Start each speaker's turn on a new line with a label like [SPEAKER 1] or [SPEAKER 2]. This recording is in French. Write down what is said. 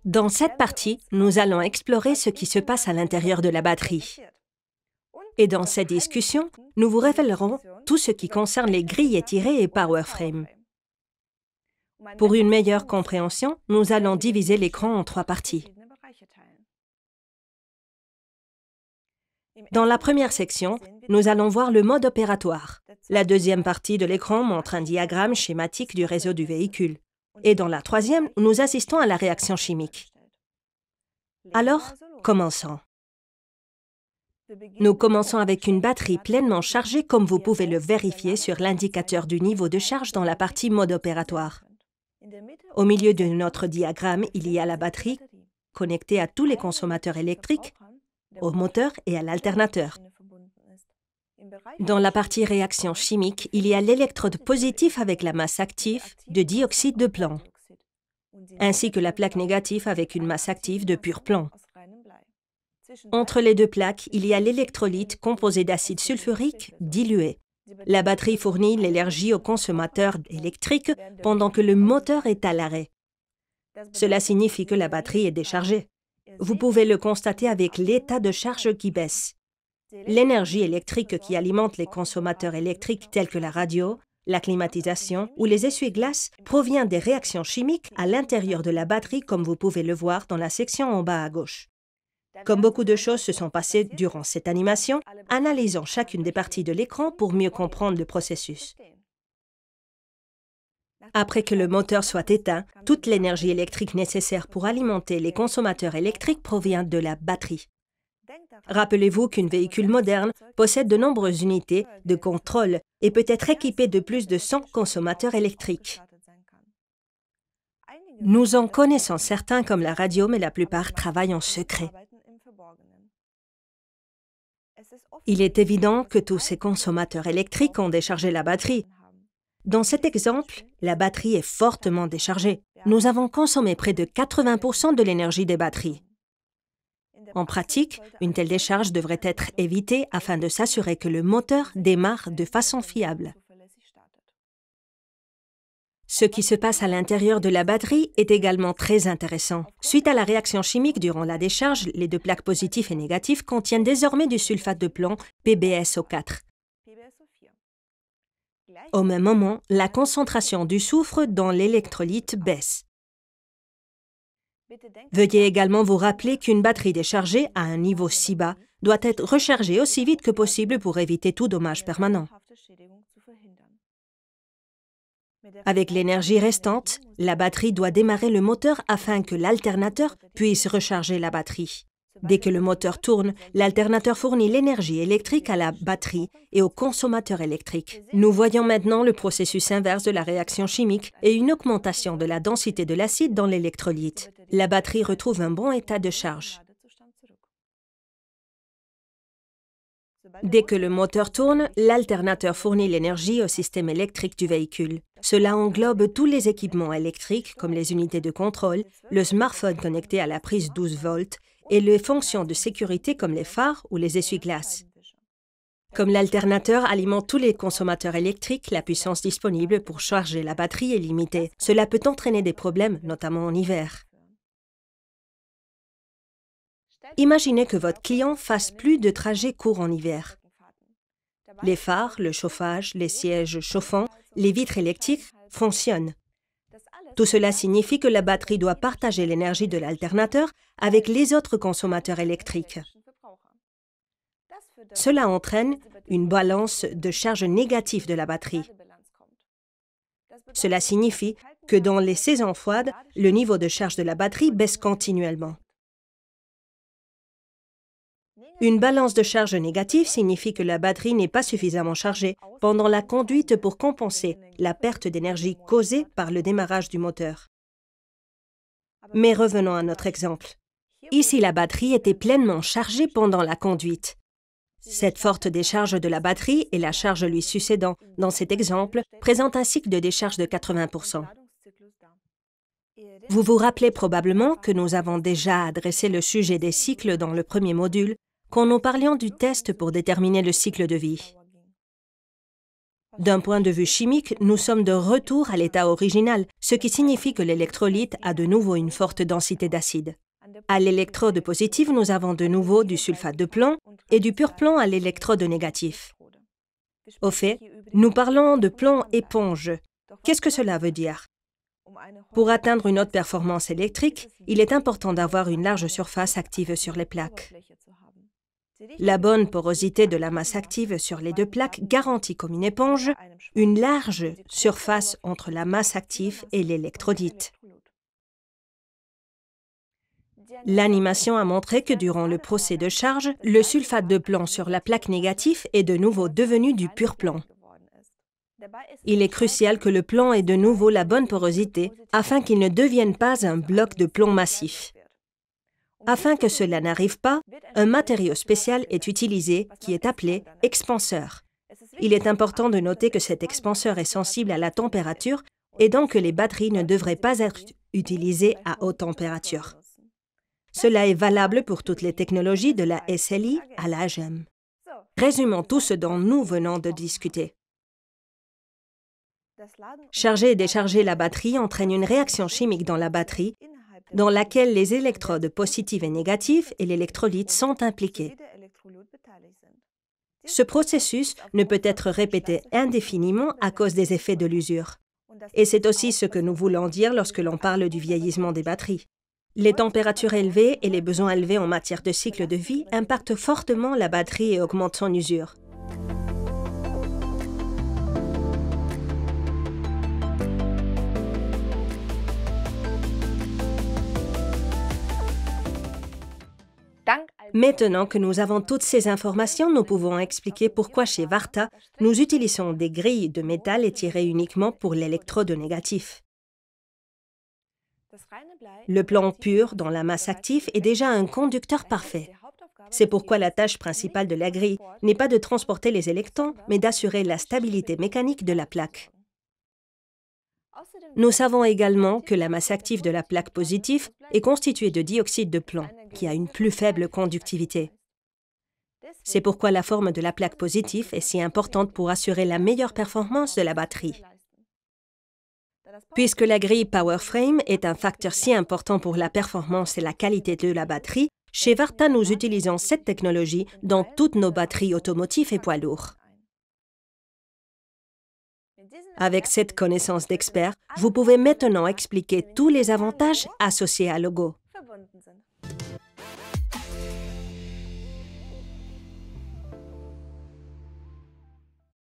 [SPEAKER 1] Dans cette partie, nous allons explorer ce qui se passe à l'intérieur de la batterie. Et dans cette discussion, nous vous révélerons tout ce qui concerne les grilles étirées et power frame. Pour une meilleure compréhension, nous allons diviser l'écran en 3 parties. Dans la première section, nous allons voir le mode opératoire. La deuxième partie de l'écran montre un diagramme schématique du réseau du véhicule. Et dans la troisième, nous assistons à la réaction chimique. Alors, commençons. Nous commençons avec une batterie pleinement chargée, comme vous pouvez le vérifier sur l'indicateur du niveau de charge dans la partie mode opératoire. Au milieu de notre diagramme, il y a la batterie connectée à tous les consommateurs électriques, au moteur et à l'alternateur. Dans la partie réaction chimique, il y a l'électrode positive avec la masse active de dioxyde de plomb, ainsi que la plaque négative avec une masse active de pur plomb. Entre les deux plaques, il y a l'électrolyte composé d'acide sulfurique dilué. La batterie fournit l'énergie au consommateur électrique pendant que le moteur est à l'arrêt. Cela signifie que la batterie est déchargée. Vous pouvez le constater avec l'état de charge qui baisse. L'énergie électrique qui alimente les consommateurs électriques tels que la radio, la climatisation ou les essuie-glaces provient des réactions chimiques à l'intérieur de la batterie, comme vous pouvez le voir dans la section en bas à gauche. Comme beaucoup de choses se sont passées durant cette animation, analysons chacune des parties de l'écran pour mieux comprendre le processus. Après que le moteur soit éteint, toute l'énergie électrique nécessaire pour alimenter les consommateurs électriques provient de la batterie. Rappelez-vous qu'un véhicule moderne possède de nombreuses unités de contrôle et peut être équipé de plus de 100 consommateurs électriques. Nous en connaissons certains comme la radio, mais la plupart travaillent en secret. Il est évident que tous ces consommateurs électriques ont déchargé la batterie. Dans cet exemple, la batterie est fortement déchargée. Nous avons consommé près de 80% de l'énergie des batteries. En pratique, une telle décharge devrait être évitée afin de s'assurer que le moteur démarre de façon fiable. Ce qui se passe à l'intérieur de la batterie est également très intéressant. Suite à la réaction chimique durant la décharge, les deux plaques positives et négatives contiennent désormais du sulfate de plomb PbSO4. Au même moment, la concentration du soufre dans l'électrolyte baisse. Veuillez également vous rappeler qu'une batterie déchargée à un niveau si bas doit être rechargée aussi vite que possible pour éviter tout dommage permanent. Avec l'énergie restante, la batterie doit démarrer le moteur afin que l'alternateur puisse recharger la batterie. Dès que le moteur tourne, l'alternateur fournit l'énergie électrique à la batterie et au consommateur électrique. Nous voyons maintenant le processus inverse de la réaction chimique et une augmentation de la densité de l'acide dans l'électrolyte. La batterie retrouve un bon état de charge. Dès que le moteur tourne, l'alternateur fournit l'énergie au système électrique du véhicule. Cela englobe tous les équipements électriques comme les unités de contrôle, le smartphone connecté à la prise 12 volts et les fonctions de sécurité comme les phares ou les essuie-glaces. Comme l'alternateur alimente tous les consommateurs électriques, la puissance disponible pour charger la batterie est limitée. Cela peut entraîner des problèmes, notamment en hiver. Imaginez que votre client fasse plus de trajets courts en hiver. Les phares, le chauffage, les sièges chauffants, les vitres électriques fonctionnent. Tout cela signifie que la batterie doit partager l'énergie de l'alternateur avec les autres consommateurs électriques. Cela entraîne une balance de charge négative de la batterie. Cela signifie que dans les saisons froides, le niveau de charge de la batterie baisse continuellement. Une balance de charge négative signifie que la batterie n'est pas suffisamment chargée pendant la conduite pour compenser la perte d'énergie causée par le démarrage du moteur. Mais revenons à notre exemple. Ici, la batterie était pleinement chargée pendant la conduite. Cette forte décharge de la batterie et la charge lui succédant dans cet exemple présentent un cycle de décharge de 80%. Vous vous rappelez probablement que nous avons déjà adressé le sujet des cycles dans le premier module quand nous parlions du test pour déterminer le cycle de vie. D'un point de vue chimique, nous sommes de retour à l'état original, ce qui signifie que l'électrolyte a de nouveau une forte densité d'acide. À l'électrode positive, nous avons de nouveau du sulfate de plomb et du pur plomb à l'électrode négatif. Au fait, nous parlons de plomb éponge. Qu'est-ce que cela veut dire? Pour atteindre une haute performance électrique, il est important d'avoir une large surface active sur les plaques. La bonne porosité de la masse active sur les deux plaques garantit comme une éponge une large surface entre la masse active et l'électrolyte. L'animation a montré que durant le procès de charge, le sulfate de plomb sur la plaque négative est de nouveau devenu du pur plomb. Il est crucial que le plomb ait de nouveau la bonne porosité afin qu'il ne devienne pas un bloc de plomb massif. Afin que cela n'arrive pas, un matériau spécial est utilisé qui est appelé expanseur. Il est important de noter que cet expanseur est sensible à la température et donc que les batteries ne devraient pas être utilisées à haute température. Cela est valable pour toutes les technologies de la SLI à la GEM. Résumons tout ce dont nous venons de discuter. Charger et décharger la batterie entraîne une réaction chimique dans la batterie, dans laquelle les électrodes positives et négatives et l'électrolyte sont impliqués. Ce processus ne peut être répété indéfiniment à cause des effets de l'usure. Et c'est aussi ce que nous voulons dire lorsque l'on parle du vieillissement des batteries. Les températures élevées et les besoins élevés en matière de cycle de vie impactent fortement la batterie et augmentent son usure. Maintenant que nous avons toutes ces informations, nous pouvons expliquer pourquoi chez Varta, nous utilisons des grilles de métal étirées uniquement pour l'électrode négatif. Le plomb pur dans la masse active est déjà un conducteur parfait. C'est pourquoi la tâche principale de la grille n'est pas de transporter les électrons, mais d'assurer la stabilité mécanique de la plaque. Nous savons également que la masse active de la plaque positive est constituée de dioxyde de plomb, qui a une plus faible conductivité. C'est pourquoi la forme de la plaque positive est si importante pour assurer la meilleure performance de la batterie. Puisque la grille PowerFrame est un facteur si important pour la performance et la qualité de la batterie, chez Varta, nous utilisons cette technologie dans toutes nos batteries automotives et poids lourds. Avec cette connaissance d'expert, vous pouvez maintenant expliquer tous les avantages associés à Logo.